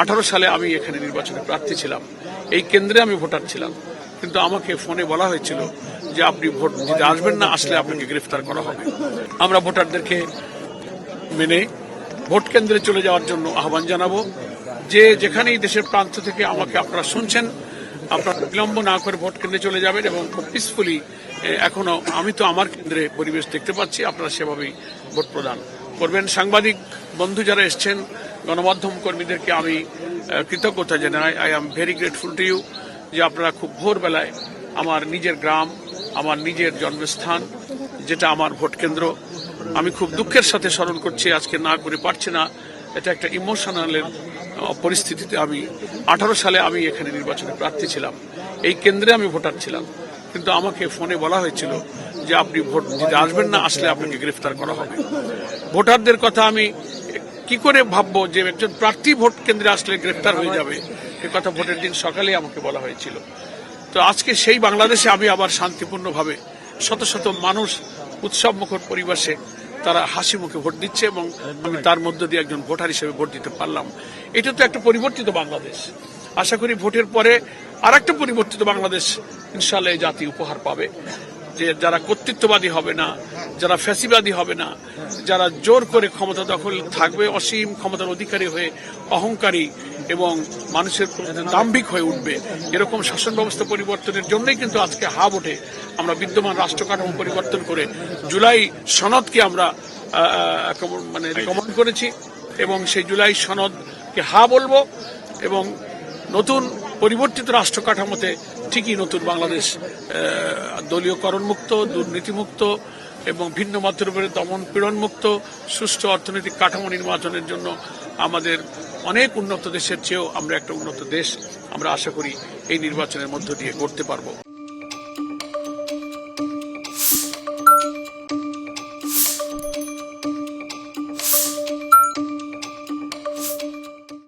18 সালে আমি এখানে নির্বাচনে প্রার্থী ছিলাম, এই কেন্দ্রে আমি ভোটার ছিলাম, কিন্তু আমাকে ফোনে বলা হয়েছিল যে আপনি ভোট দিতে আসবেন না, আসলে আপনাকে গ্রেফতার করা হবে। আমরা ভোটারদেরকে মেনে ভোট কেন্দ্রে চলে যাওয়ার জন্য আহ্বান জানাবো। যে যেখানেই দেশের প্রান্ত থেকে আমাকে আপনারা শুনছেন, আপনারা বিলম্ব না করে ভোট কেন্দ্রে চলে যাবেন এবং খুব পিসফুলি, এখনো আমি তো আমার কেন্দ্রে পরিবেশ দেখতে পাচ্ছি, আপনারা সেভাবেই ভোট প্রদান করবেন। সাংবাদিক বন্ধু যারা এসছেন, গণমাধ্যম কর্মীদেরকে আমি কৃতজ্ঞতা জানাই। I am very grateful to you যে আপনারা খুব ভোরবেলায় আমার নিজের গ্রাম, আমার নিজের জন্মস্থান, যেটা আমার ভোট কেন্দ্র, আমি খুব দুঃখের সাথে স্মরণ করছি, আজকে না করে পারছি না। এটা একটা ইমোশনালের পরিস্থিতিতে আমি 18 সালে আমি এখানে নির্বাচনে প্রার্থী ছিলাম, এই কেন্দ্রে আমি ভোটার ছিলাম, কিন্তু আমাকে ফোনে বলা হয়েছিল যে আপনি ভোট দিতে আসবেন না, আসলে আপনাকে গ্রেফতার করা হবে। ভোটারদের কথা আমি কি করে ভাববো যে একজন প্রার্থী ভোট কেন্দ্রে আসলে গ্রেফতার হয়ে যাবে, এ কথা ভোটের দিন সকালে আমাকে বলা হয়েছিল। তো আজকে সেই বাংলাদেশে আমি আবার শান্তিপূর্ণভাবে শত শত মানুষ উৎসবমুখর পরিবেশে তারা হাসি মুখে ভোট দিচ্ছে এবং আমি তার মধ্য দিয়ে একজন ভোটার হিসেবে ভোট দিতে পারলাম। এটা তো একটা পরিবর্তিত বাংলাদেশ। আশা করি ভোটের পরে আর একটা পরিবর্তিত বাংলাদেশ ইনশাআল্লাহ এই জাতি উপহার পাবে, যে যারা কর্তৃত্ববাদী হবে না, যারা ফ্যাসিবাদী হবে না, যারা জোর করে ক্ষমতা দখল থাকবে, অসীম ক্ষমতার অধিকারী হয়ে অহংকারী এবং মানুষের দাম্ভিক হয়ে উঠবে, এরকম শাসন ব্যবস্থা পরিবর্তনের জন্যই কিন্তু আজকে হা ভোটে আমরা বিদ্যমান রাষ্ট্র কাঠামো পরিবর্তন করে জুলাই সনদকে আমরা রেকমেন্ড করেছি এবং সেই জুলাই সনদকে হা বলবো এবং নতুন পরিবর্তিত রাষ্ট্র কাঠামোতে ঠিকই নতুন বাংলাদেশ দলীয়করণ মুক্ত, দুর্নীতিমুক্ত এবং ভিন্ন মতের উপরে দমন পীড়ন মুক্ত সুষ্ঠু অর্থনৈতিক কাঠামো নির্বাচনের জন্য আমাদের অনেক উন্নত দেশের চেয়েও আমরা একটা উন্নত দেশ আমরা আশা করি এই নির্বাচনের মধ্য দিয়ে করতে পারবো।